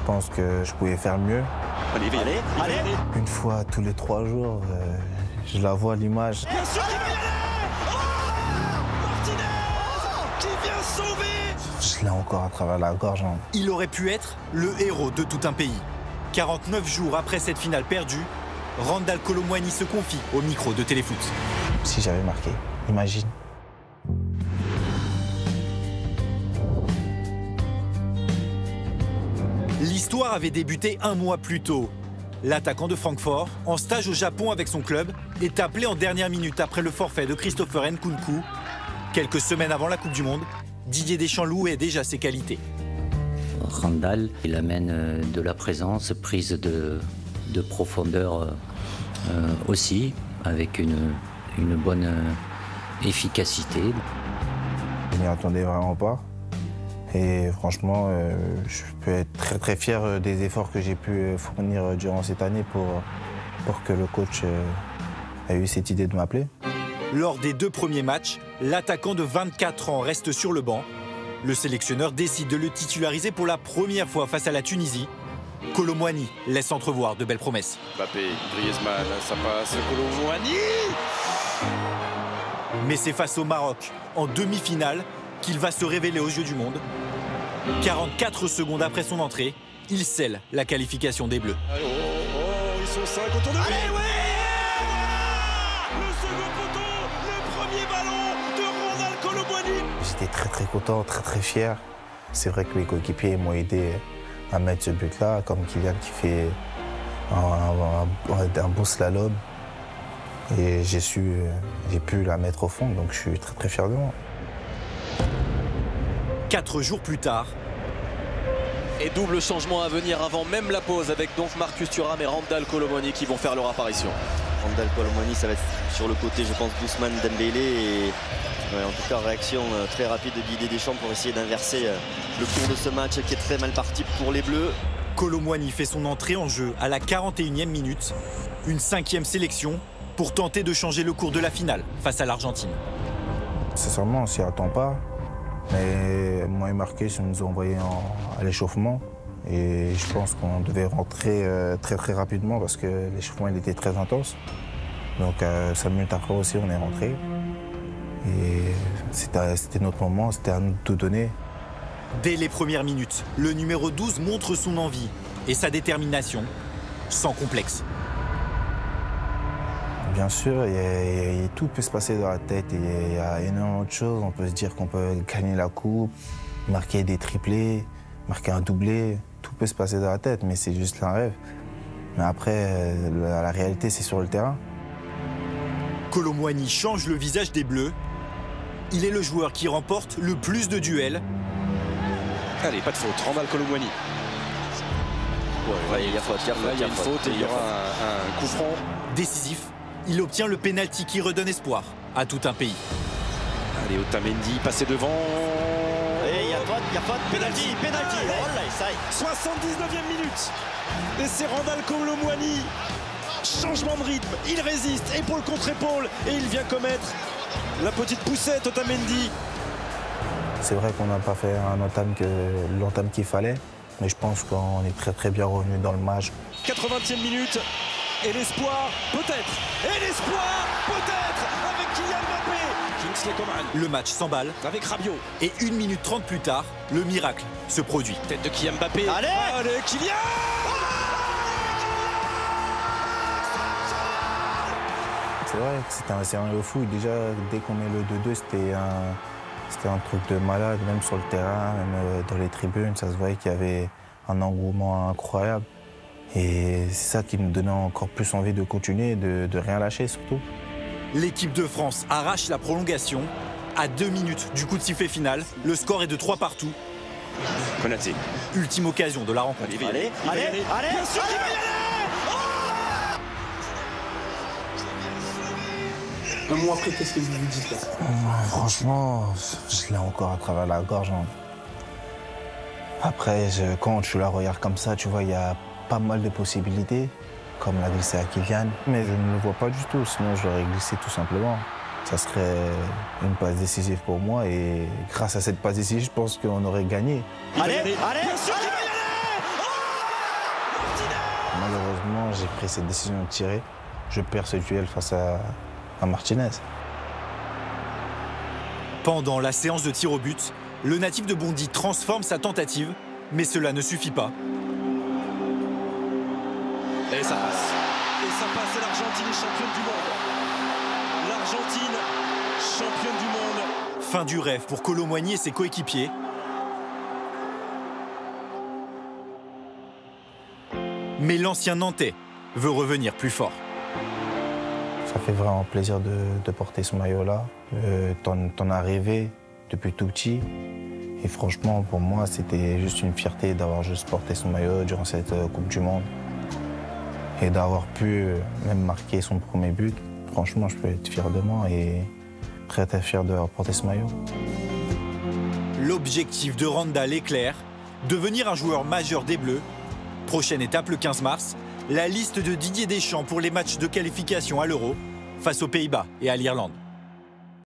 pense que je pouvais faire mieux. Allez. Une fois tous les 3 jours, je la vois l'image. Bien sûr qu'il va y aller. Oh, Martinez qui vient sauver. Je l'ai encore à travers la gorge. Hein. Il aurait pu être le héros de tout un pays. 49 jours après cette finale perdue, Randal Kolo Muani se confie au micro de Téléfoot. Si j'avais marqué, imagine. L'histoire avait débuté 1 mois plus tôt. L'attaquant de Francfort, en stage au Japon avec son club, est appelé en dernière minute après le forfait de Christopher Nkunku. Quelques semaines avant la Coupe du Monde, Didier Deschamps louait déjà ses qualités. Randal, il amène de la présence, prise de profondeur aussi, avec une bonne efficacité. Je m'y attendais vraiment pas. Et franchement, je peux être très très fier des efforts que j'ai pu fournir durant cette année pour que le coach ait eu cette idée de m'appeler. Lors des 2 premiers matchs, l'attaquant de 24 ans reste sur le banc. Le sélectionneur décide de le titulariser pour la première fois face à la Tunisie. Kolo Muani laisse entrevoir de belles promesses. Mbappé, Griezmann, ça passe, Kolo Muani. Mais c'est face au Maroc, en demi-finale, qu'il va se révéler aux yeux du monde. 44 secondes après son entrée, il scelle la qualification des Bleus. Ils sont 5 autour de lui. Allez, ouais, le second poteau, le premier ballon de Randal Kolo Muani. J'étais très très content, très très fier. C'est vrai que mes coéquipiers m'ont aidé à mettre ce but-là, comme Kylian qui fait un beau slalom. Et j'ai pu la mettre au fond, donc je suis très très fier de moi. 4 jours plus tard. Et double changement à venir avant même la pause avec donc Marcus Thuram et Randal Kolo Muani qui vont faire leur apparition. Randal Kolo Muani, ça va être sur le côté, je pense, d'Ousmane Dembélé. Et en tout cas, réaction très rapide de Didier Deschamps pour essayer d'inverser le cours de ce match qui est très mal parti pour les Bleus. Kolo Muani fait son entrée en jeu à la 41e minute. Une 5e sélection pour tenter de changer le cours de la finale face à l'Argentine. Sincèrement, on s'y attend pas. Mais moi et Marcus nous ont envoyé à l'échauffement. Et je pense qu'on devait rentrer très très rapidement parce que l'échauffement il était très intense. Donc 5 minutes après aussi, on est rentré. Et c'était notre moment, c'était à nous de tout donner. Dès les premières minutes, le numéro 12 montre son envie et sa détermination, sans complexe. Bien sûr, tout peut se passer dans la tête. Il y a énormément de choses. On peut se dire qu'on peut gagner la coupe, marquer des triplés, marquer un doublé. Tout peut se passer dans la tête, mais c'est juste un rêve. Mais après, la réalité, c'est sur le terrain. Kolo Muani change le visage des Bleus. Il est le joueur qui remporte le plus de duels. Allez, pas de faute, Randal Kolo Muani. Ouais, il y a faute, il y a une faute et il y aura un coup franc. Décisif, il obtient le pénalty qui redonne espoir à tout un pays. Allez, Otamendi, passé devant. Et il y a faute, pénalty. Oh là, ça y est. 79e minute. Et c'est Randal Kolo Muani. Changement de rythme, il résiste, épaule contre épaule, et il vient commettre la petite poussette Otamendi. C'est vrai qu'on n'a pas fait l'entame qu'il fallait, mais je pense qu'on est très très bien revenu dans le match. 80e minute, et l'espoir peut-être, avec Kylian Mbappé. Kingsley Coman. Le match s'emballe. Avec Rabiot. Et 1 minute 30 plus tard, le miracle se produit. Tête de Kylian Mbappé. Allez, Kylian. C'est vrai que c'était un scénario fou. Déjà, dès qu'on met le 2-2, c'était un truc de malade, même sur le terrain, même dans les tribunes. Ça se voyait qu'il y avait un engouement incroyable. Et c'est ça qui me donnait encore plus envie de continuer, de rien lâcher surtout. L'équipe de France arrache la prolongation. À 2 minutes du coup de sifflet final, le score est de 3 partout. Konaté. Ultime occasion de la rencontre. Allez. Bien sûr qu'il va y aller. Un mois après, qu'est-ce que vous vous dites là? Franchement, je l'ai encore à travers la gorge. Hein. Après, quand tu la regardes comme ça, tu vois, il y a pas mal de possibilités, comme l'a glissé à Kylian. Mais je ne le vois pas du tout, sinon je l'aurais glissé tout simplement. Ça serait une passe décisive pour moi et grâce à cette passe décisive, je pense qu'on aurait gagné. Allez, bien sûr qu'il va y aller. Malheureusement, j'ai pris cette décision de tirer. Je perds ce duel face à Martinez. Pendant la séance de tir au but, le natif de Bondy transforme sa tentative, mais cela ne suffit pas. Et ça passe. Et ça passe, et l'Argentine est championne du monde. L'Argentine, championne du monde. Fin du rêve pour Kolo Muani et ses coéquipiers. Mais l'ancien Nantais veut revenir plus fort. Ça fait vraiment plaisir de porter ce maillot-là. T'en as rêvé depuis tout petit. Et franchement, pour moi, c'était juste une fierté d'avoir juste porté ce maillot durant cette Coupe du Monde. Et d'avoir pu même marquer son premier but. Franchement, je peux être fier de moi et très fier d'avoir porté ce maillot. L'objectif de Randall est clair, devenir un joueur majeur des Bleus. Prochaine étape le 15 mars, la liste de Didier Deschamps pour les matchs de qualification à l'Euro face aux Pays-Bas et à l'Irlande.